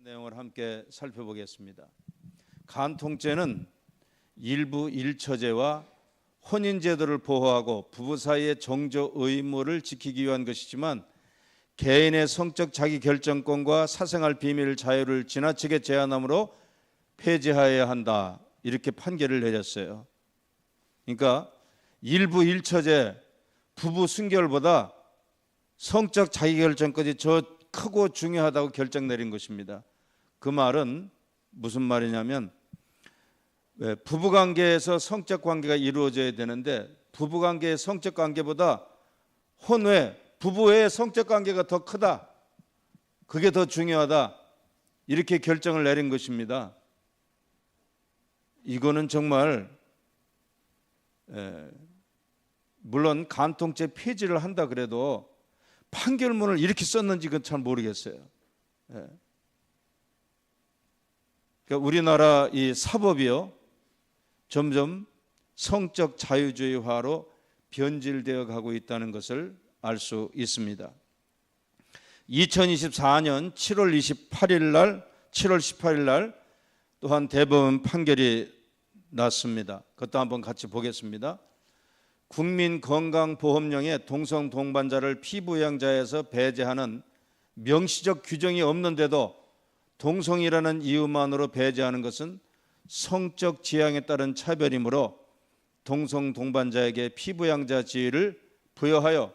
내용을 함께 살펴보겠습니다. 간통죄는 일부 일처제와 혼인제도를 보호하고 부부 사이의 정조 의무를 지키기 위한 것이지만 개인의 성적 자기결정권과 사생활 비밀 자유를 지나치게 제한함으로 폐지하여야 한다, 이렇게 판결을 내렸어요. 그러니까 일부 일처제 부부 순결보다 성적 자기결정권이 더 크고 중요하다고 결정 내린 것입니다. 그 말은 무슨 말이냐면 부부관계에서 성적 관계가 이루어져야 되는데 부부관계의 성적 관계보다 혼외, 부부의 성적 관계가 더 크다, 그게 더 중요하다, 이렇게 결정을 내린 것입니다. 이거는 정말 물론 간통죄 폐지를 한다 그래도 판결문을 이렇게 썼는지 그건 잘 모르겠어요. 그러니까 우리나라 이 사법이요 점점 성적 자유주의화로 변질되어 가고 있다는 것을 알 수 있습니다. 2024년 7월 18일 날 또한 대법원 판결이 났습니다. 그것도 한번 같이 보겠습니다. 국민건강보험령에 동성 동반자를 피부양자에서 배제하는 명시적 규정이 없는데도 동성이라는 이유만으로 배제하는 것은 성적 지향에 따른 차별이므로 동성 동반자에게 피부양자 지위를 부여하여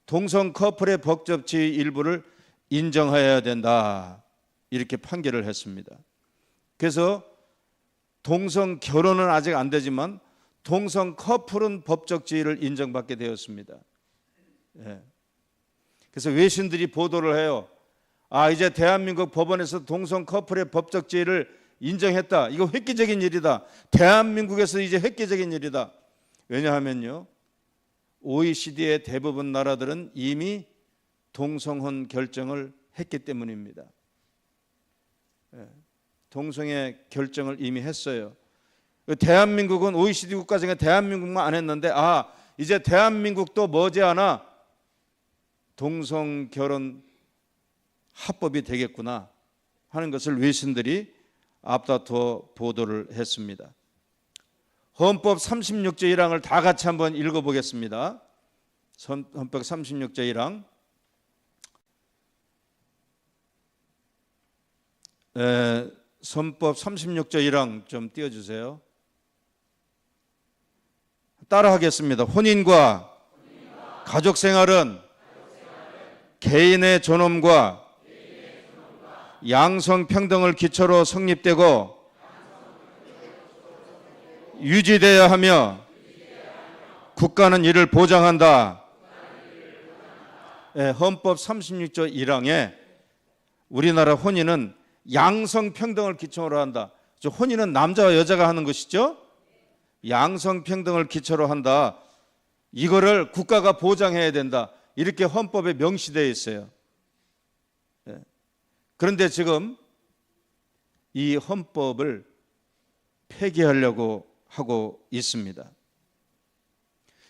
동성 커플의 법적 지위 일부를 인정해야 된다, 이렇게 판결을 했습니다. 그래서 동성 결혼은 아직 안 되지만 동성 커플은 법적 지위를 인정받게 되었습니다. 그래서 외신들이 보도를 해요. 이제 대한민국 법원에서 동성 커플의 법적 지위를 인정했다. 이거 획기적인 일이다. 대한민국에서 이제 획기적인 일이다. 왜냐하면요, OECD의 대부분 나라들은 이미 동성혼 결정을 했기 때문입니다. 동성애 결정을 이미 했어요. 대한민국은 OECD 국가 중에 대한민국만 안 했는데 이제 대한민국도 머지않아 동성 결혼 합법이 되겠구나 하는 것을 외신들이 앞다퉈 보도를 했습니다. 헌법 36조 1항을 다 같이 한번 읽어보겠습니다. 헌법 36조 1항. 헌법 36조 1항 좀 띄워주세요. 따라하겠습니다. 혼인과 가족생활은 개인의 존엄과 양성평등을 기초로 성립되고 유지되어야 하며 국가는 이를 보장한다. 헌법 36조 1항에 우리나라 혼인은 양성평등을 기초로 한다. 혼인은 남자와 여자가 하는 것이죠. 양성평등을 기초로 한다. 이거를 국가가 보장해야 된다. 이렇게 헌법에 명시되어 있어요. 그런데 지금 이 헌법을 폐기하려고 하고 있습니다.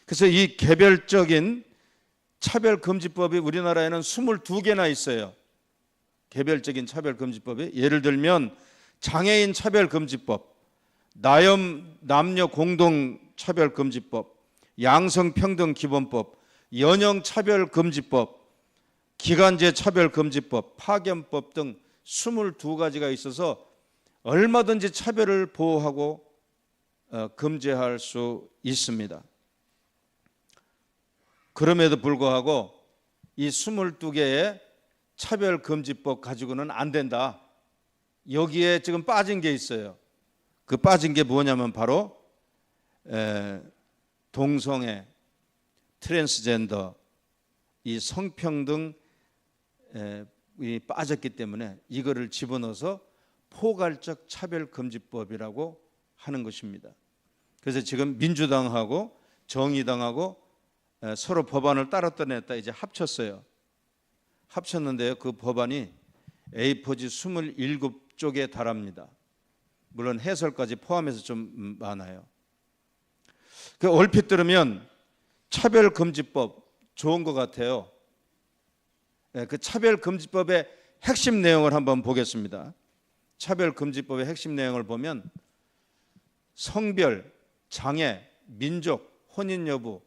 그래서 이 개별적인 차별금지법이 우리나라에는 22개나 있어요. 개별적인 차별금지법이 예를 들면 장애인 차별금지법, 남녀 공동차별금지법, 양성평등기본법, 연령차별금지법, 기간제 차별금지법, 파견법 등 22가지가 있어서 얼마든지 차별을 보호하고 금지할 수 있습니다. 그럼에도 불구하고 이 22개의 차별금지법 가지고는 안 된다. 여기에 지금 빠진 게 있어요. 그 빠진 게 뭐냐면 바로 동성애, 트랜스젠더, 이 성평등 이 빠졌기 때문에 이거를 집어넣어서 포괄적 차별금지법이라고 하는 것입니다. 그래서 지금 민주당하고 정의당하고 서로 법안을 따로 냈다 이제 합쳤어요. 합쳤는데요, 그 법안이 A4지 27쪽에 달합니다. 물론 해설까지 포함해서 좀 많아요. 그 얼핏 들으면 차별금지법 좋은 것 같아요. 그 차별금지법의 핵심 내용을 한번 보겠습니다. 차별금지법의 핵심 내용을 보면 성별, 장애, 민족, 혼인 여부,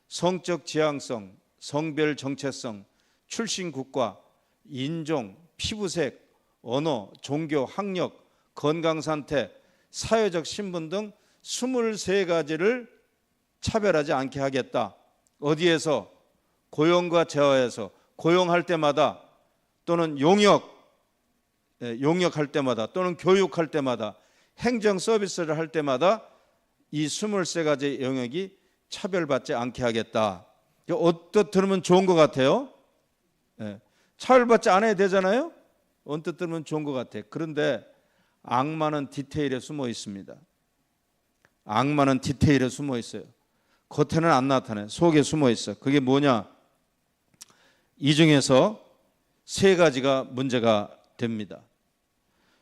성적 지향성, 성별 정체성, 출신 국가, 인종, 피부색, 언어, 종교, 학력, 건강 상태, 사회적 신분 등 23가지를 차별하지 않게 하겠다. 어디에서? 고용과 재화에서 고용할 때마다 또는 용역할 때마다 또는 교육할 때마다 행정 서비스를 할 때마다 이 23가지 영역이 차별받지 않게 하겠다. 언뜻 들으면 좋은 것 같아요. 차별받지 않아야 되잖아요. 언뜻 들으면 좋은 것 같아요. 그런데 악마는 디테일에 숨어 있습니다. 악마는 디테일에 숨어 있어요. 겉에는 안 나타나요. 속에 숨어 있어. 그게 뭐냐? 이 중에서 3가지가 문제가 됩니다.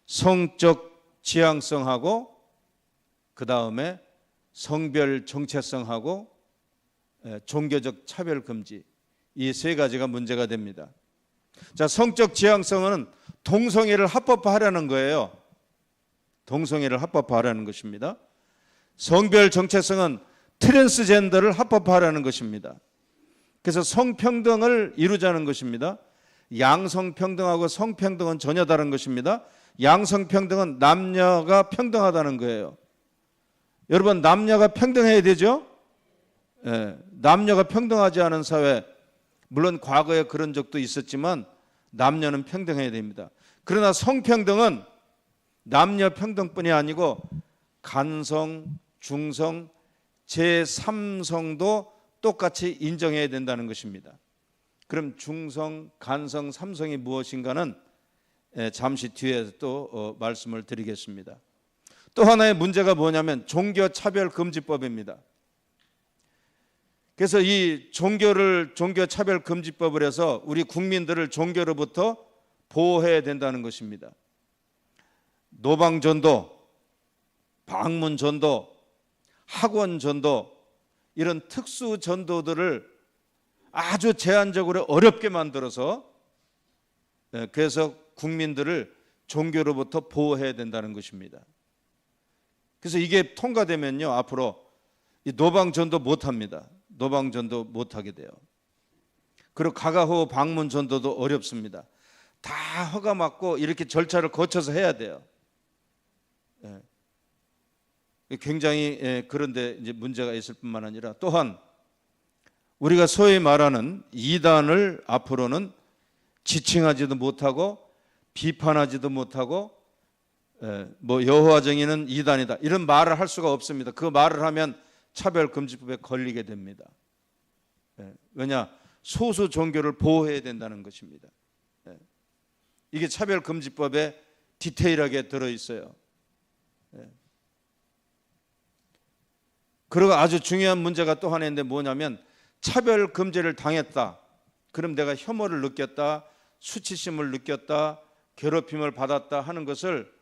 성적 지향성하고 그 다음에 성별 정체성하고 종교적 차별 금지, 이 3가지가 문제가 됩니다. 자, 성적 지향성은 동성애를 합법화하려는 거예요. 동성애를 합법화하려는 것입니다. 성별 정체성은 트랜스젠더를 합법화하려는 것입니다. 그래서 성평등을 이루자는 것입니다. 양성평등하고 성평등은 전혀 다른 것입니다. 양성평등은 남녀가 평등하다는 거예요. 여러분, 남녀가 평등해야 되죠? 남녀가 평등하지 않은 사회, 물론 과거에 그런 적도 있었지만 남녀는 평등해야 됩니다. 그러나 성평등은 남녀 평등뿐이 아니고 간성, 중성, 제3성도 똑같이 인정해야 된다는 것입니다. 그럼 중성, 간성, 삼성이 무엇인가는 잠시 뒤에 또 말씀을 드리겠습니다. 또 하나의 문제가 뭐냐면 종교차별금지법입니다. 그래서 이 종교차별금지법을 해서 우리 국민들을 종교로부터 보호해야 된다는 것입니다. 노방전도, 방문전도, 학원전도, 이런 특수전도들을 아주 제한적으로 어렵게 만들어서 그래서 국민들을 종교로부터 보호해야 된다는 것입니다. 그래서 이게 통과되면요, 앞으로 이 노방전도 못합니다. 노방전도 못하게 돼요. 그리고 가가호 방문전도도 어렵습니다. 다 허가 받고 이렇게 절차를 거쳐서 해야 돼요. 굉장히 그런데 이제 문제가 있을 뿐만 아니라 또한 우리가 소위 말하는 이단을 앞으로는 지칭하지도 못하고 비판하지도 못하고 뭐 여호와 증인은 이단이다 이런 말을 할 수가 없습니다. 그 말을 하면 차별금지법에 걸리게 됩니다. 왜냐? 소수 종교를 보호해야 된다는 것입니다. 이게 차별금지법에 디테일하게 들어있어요. 그리고 아주 중요한 문제가 또 하나 있는데 뭐냐면 차별금지를 당했다. 그럼 내가 혐오를 느꼈다, 수치심을 느꼈다, 괴롭힘을 받았다 하는 것을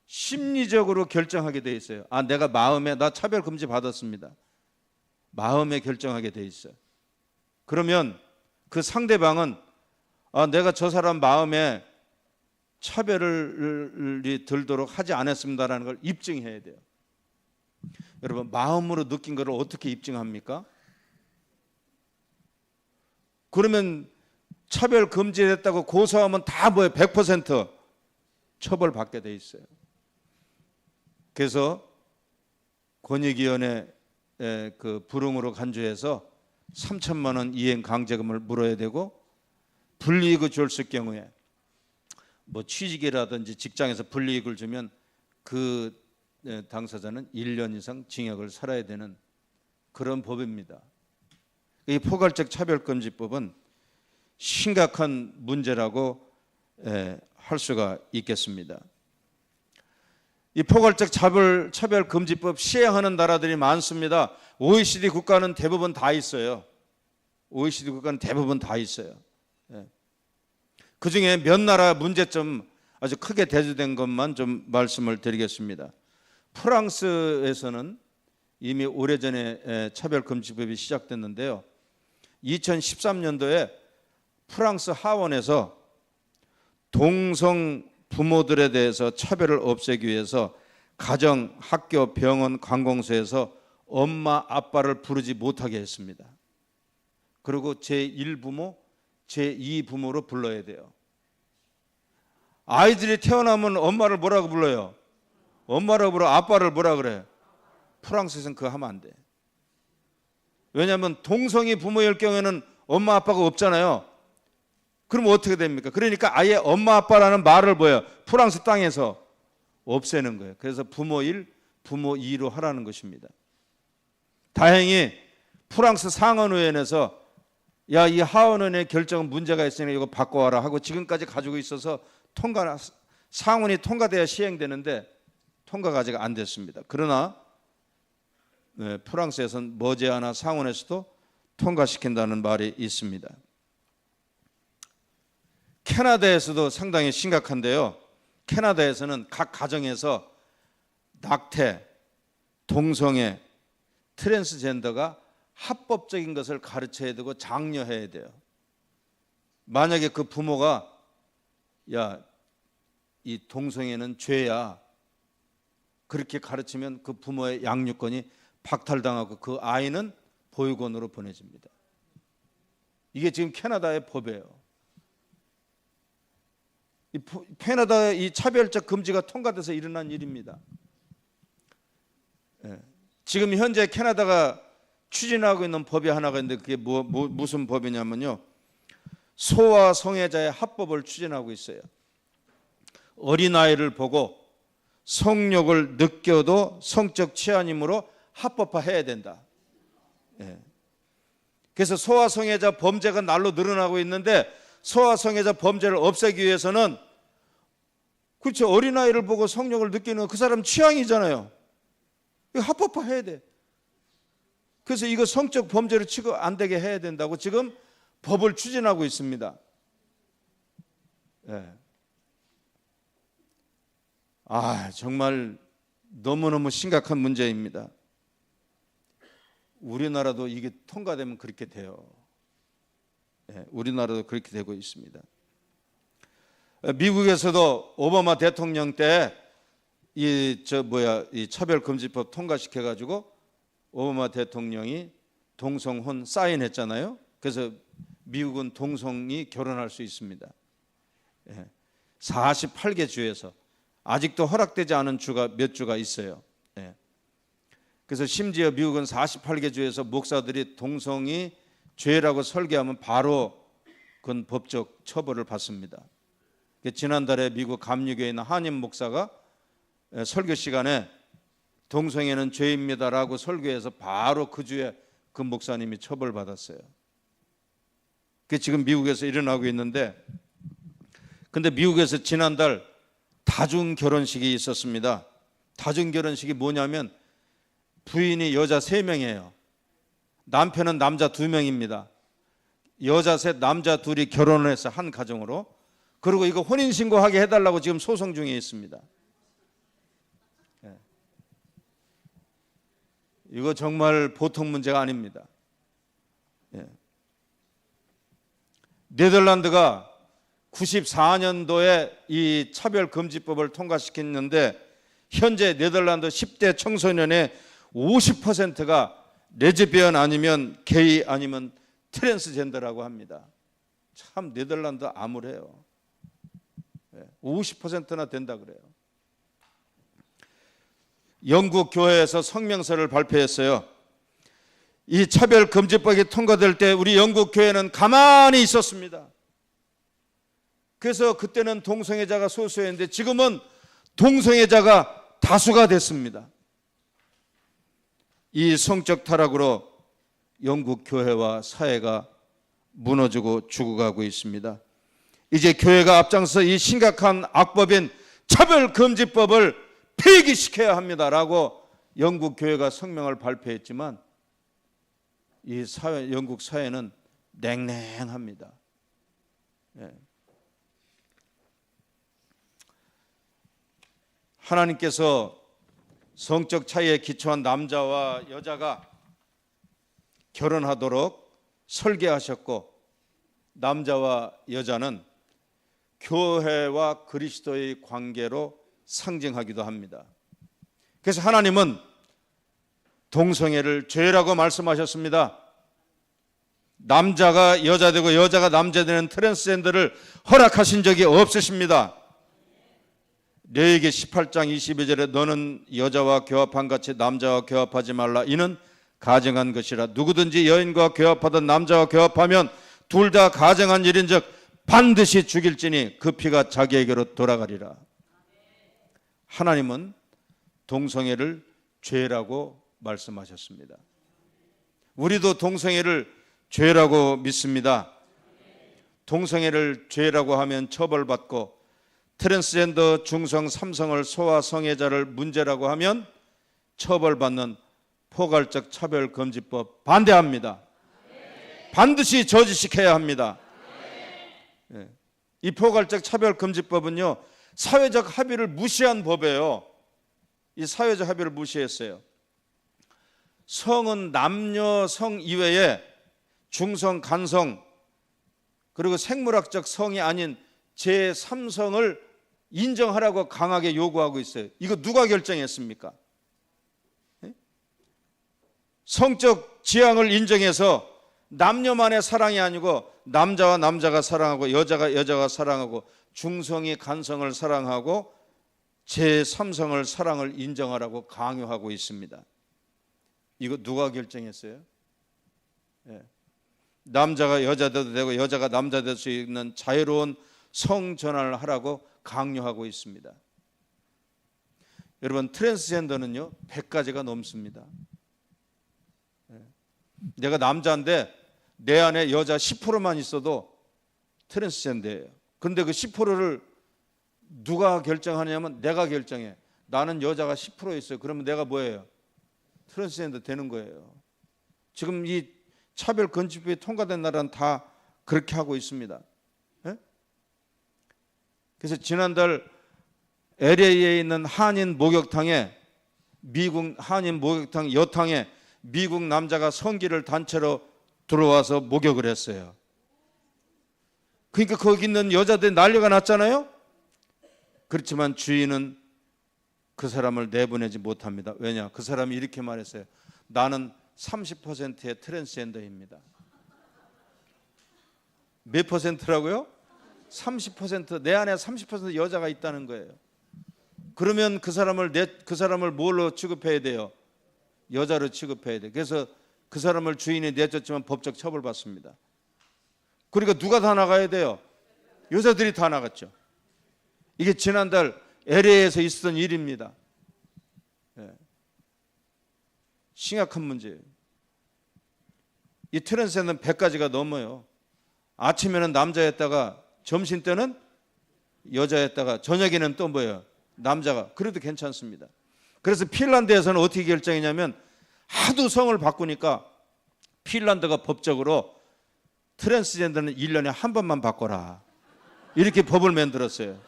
심리적으로 결정하게 돼 있어요. 아, 내가 마음에 나 차별금지 받았습니다. 마음에 결정하게 돼 있어요. 그러면 그 상대방은 아, 내가 저 사람 마음에 차별이 들도록 하지 않았습니다라는 걸 입증해야 돼요. 여러분, 마음으로 느낀 것을 어떻게 입증합니까? 그러면 차별 금지했다고 고소하면 다 뭐예요? 100% 처벌받게 돼 있어요. 그래서 권익위원회 그 불응으로 간주해서 3천만 원 이행 강제금을 물어야 되고, 불이익을 줬을 경우에 뭐 취직이라든지 직장에서 불이익을 주면 그 당사자는 1년 이상 징역을 살아야 되는 그런 법입니다. 이 포괄적 차별금지법은 심각한 문제라고 할 수가 있겠습니다. 이 포괄적 차별금지법 시행하는 나라들이 많습니다. OECD 국가는 대부분 다 있어요. OECD 국가는 대부분 다 있어요. 그중에 몇 나라 문제점 아주 크게 대두된 것만 좀 말씀을 드리겠습니다. 프랑스에서는 이미 오래전에 차별금지법이 시작됐는데요. 2013년도에 프랑스 하원에서 동성 부모들에 대해서 차별을 없애기 위해서 가정, 학교, 병원, 관공서에서 엄마, 아빠를 부르지 못하게 했습니다. 그리고 제1부모, 제2부모로 불러야 돼요. 아이들이 태어나면 엄마를 뭐라고 불러요? 엄마라고 불러. 아빠를 뭐라 그래? 프랑스에서는 그거 하면 안 돼. 왜냐하면 동성이 부모일 경우에는 엄마 아빠가 없잖아요. 그럼 어떻게 됩니까? 그러니까 아예 엄마 아빠라는 말을 뭐예요? 프랑스 땅에서 없애는 거예요. 그래서 부모 1, 부모 2로 하라는 것입니다. 다행히 프랑스 상원의원에서 야, 이 하원의원의 결정은 문제가 있으니 이거 바꿔와라 하고 지금까지 가지고 있어서 상원이 통과돼야 시행되는데 통과가 아직 안 됐습니다. 그러나 프랑스에서는 머지않아 상원에서도 통과시킨다는 말이 있습니다. 캐나다에서도 상당히 심각한데요. 캐나다에서는 각 가정에서 낙태, 동성애, 트랜스젠더가 합법적인 것을 가르쳐야 되고 장려해야 돼요. 만약에 그 부모가 야, 이 동성애는 죄야, 그렇게 가르치면 그 부모의 양육권이 박탈당하고 그 아이는 보육원으로 보내집니다. 이게 지금 캐나다의 법이에요. 캐나다의 이 차별적 금지가 통과돼서 일어난 일입니다. 지금 현재 캐나다가 추진하고 있는 법이 하나가 있는데 그게 무슨 법이냐면요, 소아 성애자의 합법을 추진하고 있어요. 어린아이를 보고 성욕을 느껴도 성적 취향이므로 합법화해야 된다. 그래서 소아 성애자 범죄가 날로 늘어나고 있는데 소아 성애자 범죄를 없애기 위해서는 그렇죠, 어린아이를 보고 성욕을 느끼는 그 사람 취향이잖아요. 이거 합법화해야 돼. 그래서 이거 성적 범죄로 취급 안 되게 해야 된다고 지금 법을 추진하고 있습니다. 정말 너무너무 심각한 문제입니다. 우리나라도 이게 통과되면 그렇게 돼요. 우리나라도 그렇게 되고 있습니다. 미국에서도 오바마 대통령 때 이 차별금지법 통과시켜 가지고 오바마 대통령이 동성혼 사인했잖아요. 그래서 미국은 동성이 결혼할 수 있습니다. 48개 주에서 아직도 허락되지 않은 주가 몇 주가 있어요. 그래서 심지어 미국은 48개 주에서 목사들이 동성이 죄라고 설교하면 바로 그건 법적 처벌을 받습니다. 지난달에 미국 감리교에 있는 한인 목사가 설교 시간에 동성애는 죄입니다라고 설교해서 바로 그 주에 그 목사님이 처벌받았어요. 그게 지금 미국에서 일어나고 있는데, 근데 미국에서 지난달 다중 결혼식이 있었습니다. 다중 결혼식이 뭐냐면 부인이 여자 3명이에요. 남편은 남자 2명입니다. 여자 셋, 남자 2이 결혼을 해서 한 가정으로. 그리고 이거 혼인신고하게 해달라고 지금 소송 중에 있습니다. 이거 정말 보통 문제가 아닙니다. 네덜란드가 94년도에 이 차별금지법을 통과시켰는데 현재 네덜란드 10대 청소년의 50%가 레즈비언 아니면 게이 아니면 트랜스젠더라고 합니다. 참 네덜란드 암울해요. 50%나 된다 그래요. 영국 교회에서 성명서를 발표했어요. 이 차별금지법이 통과될 때 우리 영국 교회는 가만히 있었습니다. 그래서 그때는 동성애자가 소수였는데 지금은 동성애자가 다수가 됐습니다. 이 성적 타락으로 영국 교회와 사회가 무너지고 죽어가고 있습니다. 이제 교회가 앞장서 이 심각한 악법인 차별금지법을 폐기시켜야 합니다라고 영국 교회가 성명을 발표했지만 이 영국 사회는 냉랭합니다. 하나님께서 성적 차이에 기초한 남자와 여자가 결혼하도록 설계하셨고 남자와 여자는 교회와 그리스도의 관계로 상징하기도 합니다. 그래서 하나님은 동성애를 죄라고 말씀하셨습니다. 남자가 여자 되고 여자가 남자 되는 트랜스젠더를 허락하신 적이 없으십니다. 레위기 18장 22절에 너는 여자와 교합한 같이 남자와 교합하지 말라. 이는 가증한 것이라. 누구든지 여인과 교합하든 남자와 교합하면 둘 다 가증한 일인즉 반드시 죽일지니 그 피가 자기에게로 돌아가리라. 하나님은 동성애를 죄라고 말씀하셨습니다. 우리도 동성애를 죄라고 믿습니다. 동성애를 죄라고 하면 처벌받고 트랜스젠더 중성 삼성을 소아 성애자를 문제라고 하면 처벌받는 포괄적 차별금지법 반대합니다. 반드시 저지시켜야 합니다. 이 포괄적 차별금지법은요, 사회적 합의를 무시한 법이에요. 이 사회적 합의를 무시했어요. 성은 남녀 성 이외에 중성, 간성, 그리고 생물학적 성이 아닌 제3성을 인정하라고 강하게 요구하고 있어요. 이거 누가 결정했습니까? 성적 지향을 인정해서 남녀만의 사랑이 아니고 남자와 남자가 사랑하고 여자가 여자가 사랑하고 중성이 간성을 사랑하고 제3성을 사랑을 인정하라고 강요하고 있습니다. 이거 누가 결정했어요? 남자가 여자 돼도 되고 여자가 남자 될 수 있는 자유로운 성전환을 하라고 강요하고 있습니다. 여러분, 트랜스젠더는요 100가지가 넘습니다. 내가 남자인데 내 안에 여자 10%만 있어도 트랜스젠더예요. 근데 그 10%를 누가 결정하냐면 내가 결정해. 나는 여자가 10% 있어요. 그러면 내가 뭐예요? 트랜스젠더 되는 거예요. 지금 이 차별금지법이 통과된 나라는 다 그렇게 하고 있습니다. 그래서 지난달 LA에 있는 한인 목욕탕에 미국 한인 목욕탕 여탕에 미국 남자가 성기를 단체로 들어와서 목욕을 했어요. 그러니까 거기 있는 여자들 난리가 났잖아요. 그렇지만 주인은 그 사람을 내보내지 못합니다. 왜냐? 그 사람이 이렇게 말했어요. 나는 30%의 트랜스젠더입니다. 몇 퍼센트라고요? 30%. 내 안에 30% 여자가 있다는 거예요. 그러면 그 사람을 뭘로 취급해야 돼요? 여자로 취급해야 돼요. 그래서 그 사람을 주인이 내쫓지만 법적 처벌받습니다. 그러니까 누가 다 나가야 돼요? 여자들이 다 나갔죠. 이게 지난달 LA에서 있었던 일입니다. 심각한 문제예요. 이 트랜스젠더는 100가지가 넘어요. 아침에는 남자였다가 점심 때는 여자였다가 저녁에는 또 뭐예요? 남자가. 그래도 괜찮습니다. 그래서 핀란드에서는 어떻게 결정했냐면 하도 성을 바꾸니까 핀란드가 법적으로 트랜스젠더는 1년에 한 번만 바꿔라. 이렇게 법을 만들었어요.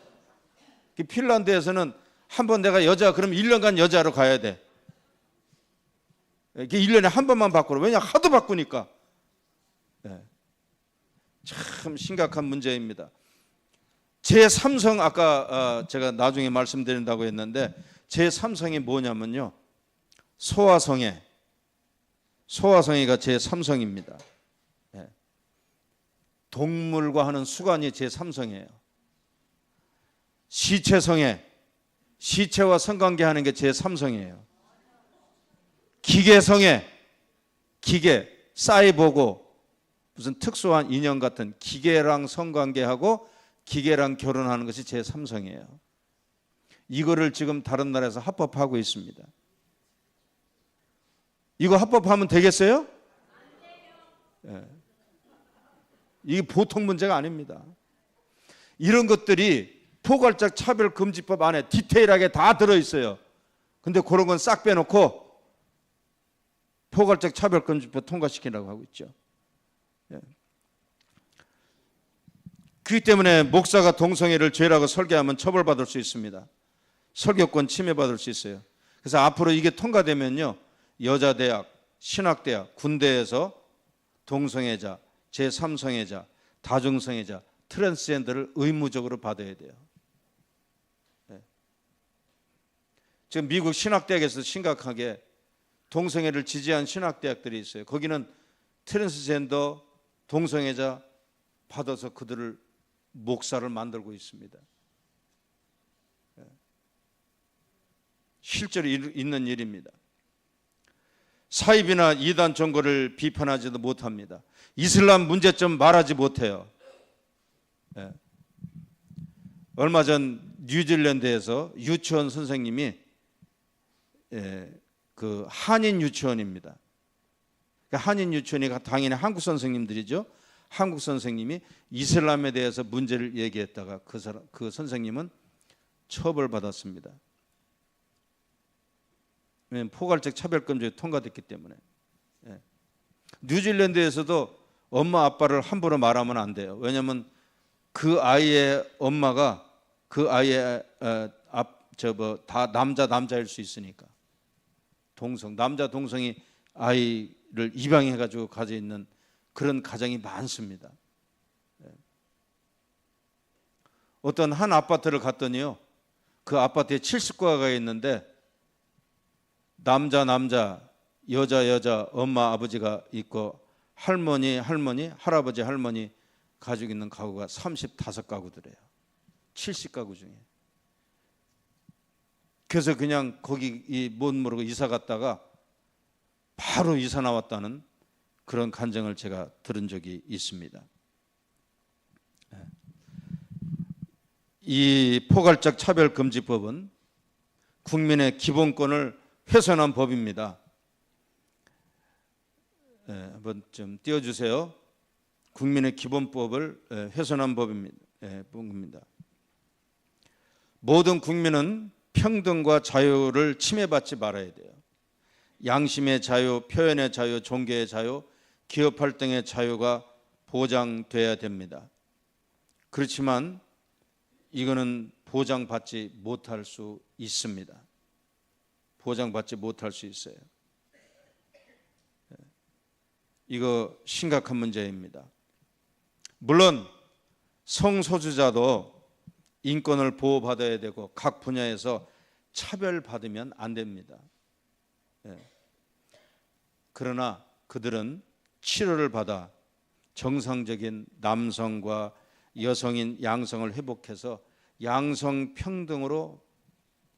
핀란드에서는 한 번 내가 여자 그럼 1년간 여자로 가야 돼. 1년에 한 번만 바꾸라. 왜냐? 하도 바꾸니까. 참 심각한 문제입니다. 제3성 아까 제가 나중에 말씀드린다고 했는데 제3성이 뭐냐면요. 소아성애. 소아성애가 제3성입니다. 동물과 하는 수관이 제3성이에요. 시체성애. 시체와 성관계하는 게 제3성이에요. 기계성애. 기계, 사이보고 무슨 특수한 인형 같은 기계랑 성관계하고 기계랑 결혼하는 것이 제3성이에요. 이거를 지금 다른 나라에서 합법하고 있습니다. 이거 합법하면 되겠어요? 이게 보통 문제가 아닙니다. 이런 것들이 포괄적 차별금지법 안에 디테일하게 다 들어있어요. 근데 그런 건 싹 빼놓고 포괄적 차별금지법 통과시키라고 하고 있죠. 그렇기 때문에 목사가 동성애를 죄라고 설계하면 처벌받을 수 있습니다. 설교권 침해받을 수 있어요. 그래서 앞으로 이게 통과되면요, 여자대학, 신학대학, 군대에서 동성애자, 제3성애자, 다중성애자 트랜스젠더를 의무적으로 받아야 돼요. 지금 미국 신학대학에서 심각하게 동성애를 지지한 신학대학들이 있어요. 거기는 트랜스젠더 동성애자 받아서 그들을 목사를 만들고 있습니다. 실제로 있는 일입니다. 사입이나 이단 정거를 비판하지도 못합니다. 이슬람 문제점 말하지 못해요. 얼마 전 뉴질랜드에서 유치원 선생님이 그 한인 유치원입니다. 한인 유치원이 당연히 한국 선생님들이죠. 한국 선생님이 이슬람에 대해서 문제를 얘기했다가 그 선생님은 처벌받았습니다. 왜냐하면 포괄적 차별금지가 통과됐기 때문에. 뉴질랜드에서도 엄마 아빠를 함부로 말하면 안 돼요. 왜냐하면 그 아이의 엄마가 그 아이의 다 남자일 수 있으니까. 남자 동성이 아이를 입양해가지고 가져 있는 그런 가정이 많습니다. 어떤 한 아파트를 갔더니요, 그 아파트에 70가구가 있는데 남자, 여자, 엄마, 아버지가 있고 할머니, 할아버지, 할머니 가지고 있는 가구가 35가구더래요. 70가구 중에. 그래서 그냥 거기 못 모르고 이사 갔다가 바로 이사 나왔다는 그런 간증을 제가 들은 적이 있습니다. 이 포괄적 차별금지법은 국민의 기본권을 훼손한 법입니다. 한번 좀 띄워주세요. 국민의 기본법을 훼손한 법입니다. 모든 국민은 평등과 자유를 침해받지 말아야 돼요. 양심의 자유, 표현의 자유, 종교의 자유, 기업 활동의 자유가 보장돼야 됩니다. 그렇지만 이거는 보장받지 못할 수 있습니다. 보장받지 못할 수 있어요. 이거 심각한 문제입니다. 물론 성소수자도 인권을 보호받아야 되고 각 분야에서 차별받으면 안 됩니다. 그러나 그들은 치료를 받아 정상적인 남성과 여성인 양성을 회복해서 양성 평등으로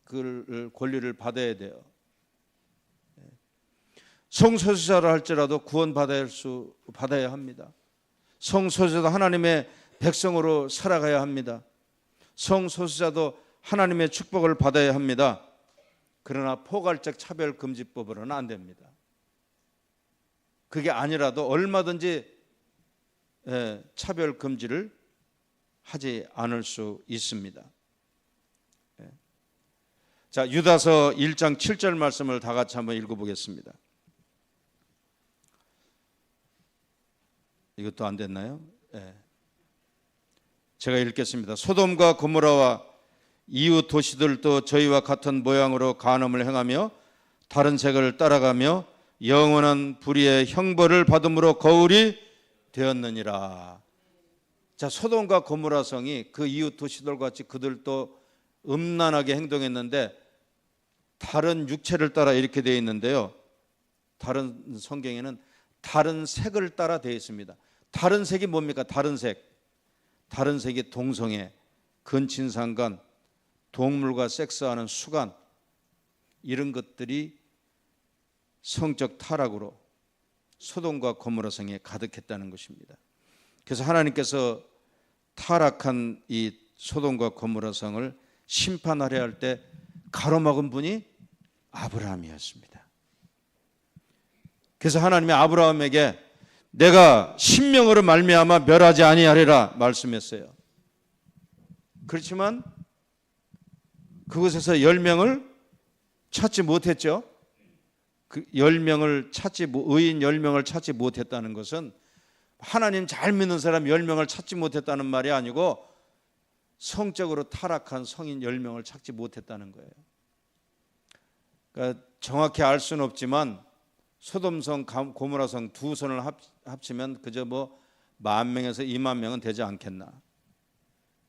그 권리를 받아야 돼요. 성소수자를 할지라도 구원받아야 합니다. 성소수자도 하나님의 백성으로 살아가야 합니다. 성소수자도 하나님의 축복을 받아야 합니다. 그러나 포괄적 차별금지법으로는 안 됩니다. 그게 아니라도 얼마든지 차별금지를 하지 않을 수 있습니다. 자, 유다서 1장 7절 말씀을 다 같이 한번 읽어보겠습니다. 이것도 안 됐나요? 제가 읽겠습니다. 소돔과 고모라와 이웃 도시들도 저희와 같은 모양으로 간음을 행하며 다른 색을 따라가며 영원한 불의의 형벌을 받음으로 거울이 되었느니라. 자, 소돔과 고모라 성이 그 이웃 도시들과 같이 그들도 음란하게 행동했는데 다른 육체를 따라 이렇게 되어 있는데요. 다른 성경에는 다른 색을 따라 되어 있습니다. 다른 색이 뭡니까? 다른 색이 동성애, 근친상간, 동물과 섹스하는 수간, 이런 것들이 성적 타락으로 소돔과 고모라 성에 가득했다는 것입니다. 그래서 하나님께서 타락한 이 소돔과 고모라 성을 심판하려 할 때 가로막은 분이 아브라함이었습니다. 그래서 하나님이 아브라함에게 내가 신명으로 말미암아 멸하지 아니하리라 말씀했어요. 그렇지만 그곳에서 10명을 찾지 못했죠. 그 10명을 의인 10명을 찾지 못했다는 것은 하나님 잘 믿는 사람 10명을 찾지 못했다는 말이 아니고 성적으로 타락한 성인 10명을 찾지 못했다는 거예요. 그러니까 정확히 알 수는 없지만 소돔성, 고모라성 두 손을 합치면 그저 10,000명에서 20,000명은 되지 않겠나.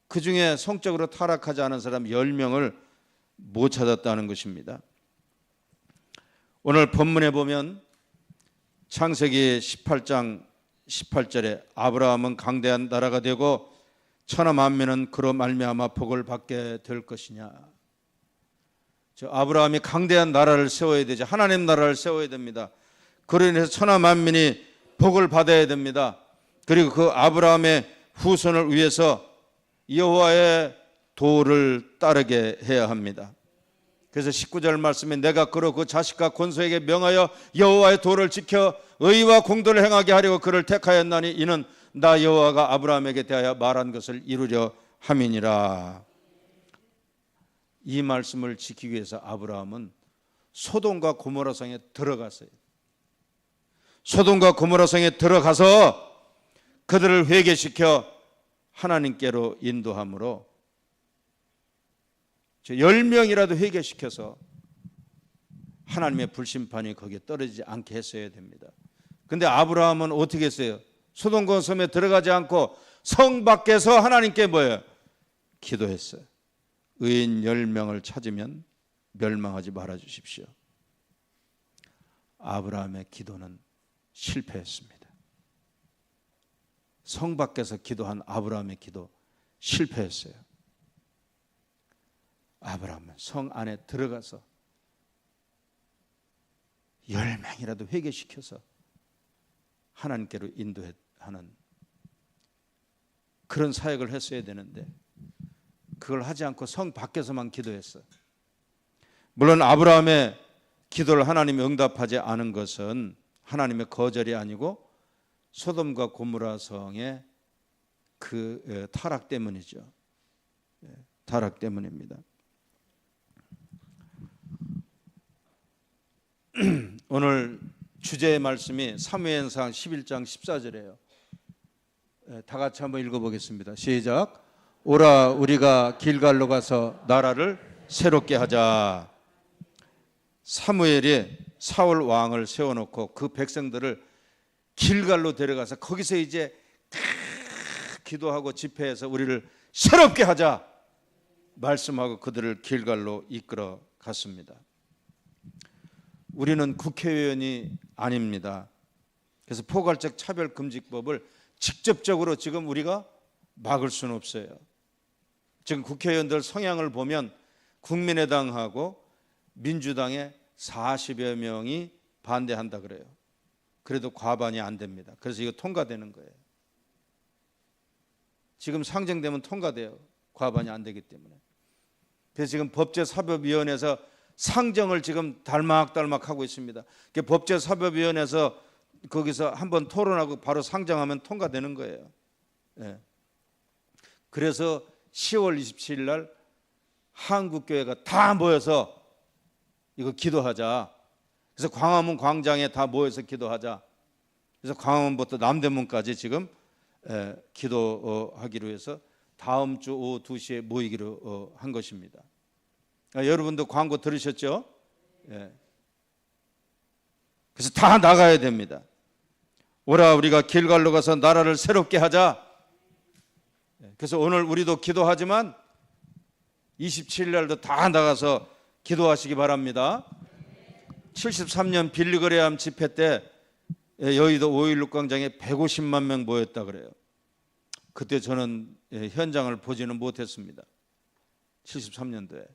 그 중에 성적으로 타락하지 않은 사람 10명을 못 찾았다는 것입니다. 오늘 본문에 보면 창세기 18장 18절에 아브라함은 강대한 나라가 되고 천하 만민은 그로 말미암아 복을 받게 될 것이냐. 저 아브라함이 강대한 나라를 세워야 되죠. 하나님 나라를 세워야 됩니다. 그로 인해서 천하 만민이 복을 받아야 됩니다. 그리고 그 아브라함의 후손을 위해서 여호와의 도를 따르게 해야 합니다. 그래서 19절 말씀에 내가 그로 그 자식과 권소에게 명하여 여호와의 도를 지켜 의와 공도를 행하게 하려고 그를 택하였나니 이는 나 여호와가 아브라함에게 대하여 말한 것을 이루려 함이니라. 이 말씀을 지키기 위해서 아브라함은 소돔과 고모라 성에 들어갔어요. 소돔과 고모라 성에 들어가서 그들을 회개시켜 하나님께로 인도함으로 10명이라도 회개시켜서 하나님의 불심판이 거기에 떨어지지 않게 했어야 됩니다. 그런데 아브라함은 어떻게 했어요? 소돔과 섬에 들어가지 않고 성 밖에서 하나님께 뭐예요? 기도했어요. 의인 10명을 찾으면 멸망하지 말아 주십시오. 아브라함의 기도는 실패했습니다. 성 밖에서 기도한 아브라함의 기도 실패했어요. 아브라함은 성 안에 들어가서 10명이라도 회개시켜서 하나님께로 인도하는 그런 사역을 했어야 되는데 그걸 하지 않고 성 밖에서만 기도했어요. 물론 아브라함의 기도를 하나님이 응답하지 않은 것은 하나님의 거절이 아니고 소돔과 고모라 성의 그 타락 때문이죠. 타락 때문입니다. 오늘 주제의 말씀이 사무엘상 11장 14절이에요. 다 같이 한번 읽어보겠습니다. 시작. 오라 우리가 길갈로 가서 나라를 새롭게 하자. 사무엘이 사울 왕을 세워놓고 그 백성들을 길갈로 데려가서 거기서 이제 기도하고 집회해서 우리를 새롭게 하자 말씀하고 그들을 길갈로 이끌어 갔습니다. 우리는 국회의원이 아닙니다. 그래서 포괄적 차별금지법을 직접적으로 지금 우리가 막을 수는 없어요. 지금 국회의원들 성향을 보면 국민의당하고 민주당의 40여 명이 반대한다 그래요. 그래도 과반이 안 됩니다. 그래서 이거 통과되는 거예요. 지금 상정되면 통과돼요. 과반이 안 되기 때문에. 그래서 지금 법제사법위원회에서 상정을 지금 달막달막 하고 있습니다. 법제사법위원회에서 거기서 한번 토론하고 바로 상정하면 통과되는 거예요. 네. 그래서 10월 27일 날 한국교회가 다 모여서 이거 기도하자. 그래서 광화문 광장에 다 모여서 기도하자. 그래서 광화문부터 남대문까지 지금 기도하기로 해서 다음 주 오후 2시에 모이기로 한 것입니다. 여러분도 광고 들으셨죠? 예. 그래서 다 나가야 됩니다. 오라 우리가 길갈로 가서 나라를 새롭게 하자. 그래서 오늘 우리도 기도하지만 27일 날도 다 나가서 기도하시기 바랍니다. 73년 빌리그레암 집회 때 여의도 5.16 광장에 150만 명 모였다 그래요. 그때 저는 현장을 보지는 못했습니다. 73년도에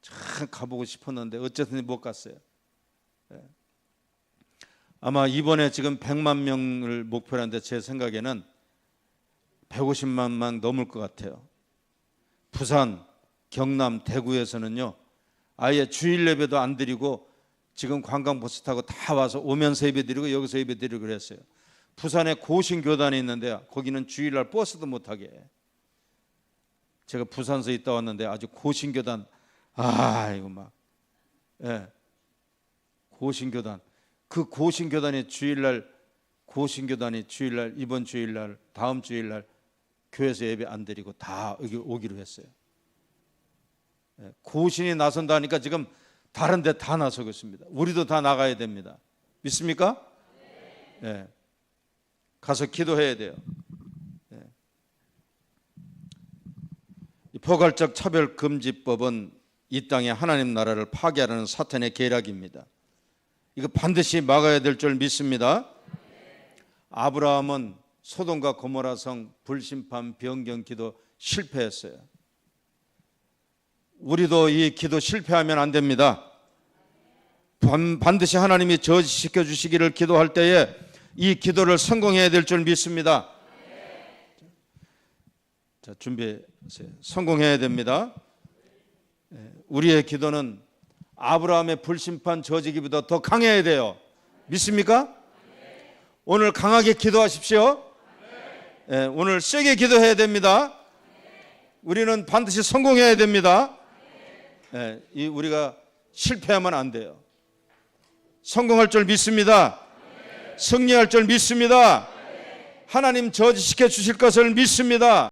참 가보고 싶었는데 어쨌든 못 갔어요. 아마 이번에 지금 100만 명을 목표로 하는데 제 생각에는 150만 명 넘을 것 같아요. 부산, 경남, 대구에서는요 아예 주일 예배도 안 드리고 지금 관광버스 타고 다 와서 오면서 예배 드리고 여기서 예배 드리고 그랬어요. 부산에 고신교단이 있는데 거기는 주일날 버스도 못 타게 해요. 제가 부산서 있다 왔는데 아주 고신교단 이거 막 고신교단 그 고신교단이 주일날 이번 주일날 다음 주일날 교회에서 예배 안 드리고 다 여기 오기로 했어요. 고신이 나선다니까 지금 다른 데 다 나서고 있습니다. 우리도 다 나가야 됩니다. 믿습니까? 가서 기도해야 돼요. 이 포괄적 차별금지법은 이 땅에 하나님 나라를 파괴하려는 사탄의 계략입니다. 이거 반드시 막아야 될 줄 믿습니다. 아브라함은 소돔과 고모라 성 불심판 변경 기도 실패했어요. 우리도 이 기도 실패하면 안 됩니다. 반드시 하나님이 저지시켜 주시기를 기도할 때에 이 기도를 성공해야 될 줄 믿습니다. 자, 준비하세요. 성공해야 됩니다. 우리의 기도는 아브라함의 불심판 저지기보다 더 강해야 돼요. 믿습니까? 오늘 강하게 기도하십시오. 오늘 세게 기도해야 됩니다. 우리는 반드시 성공해야 됩니다. 우리가 실패하면 안 돼요. 성공할 줄 믿습니다. 승리할 줄 믿습니다. 하나님 저지시켜 주실 것을 믿습니다.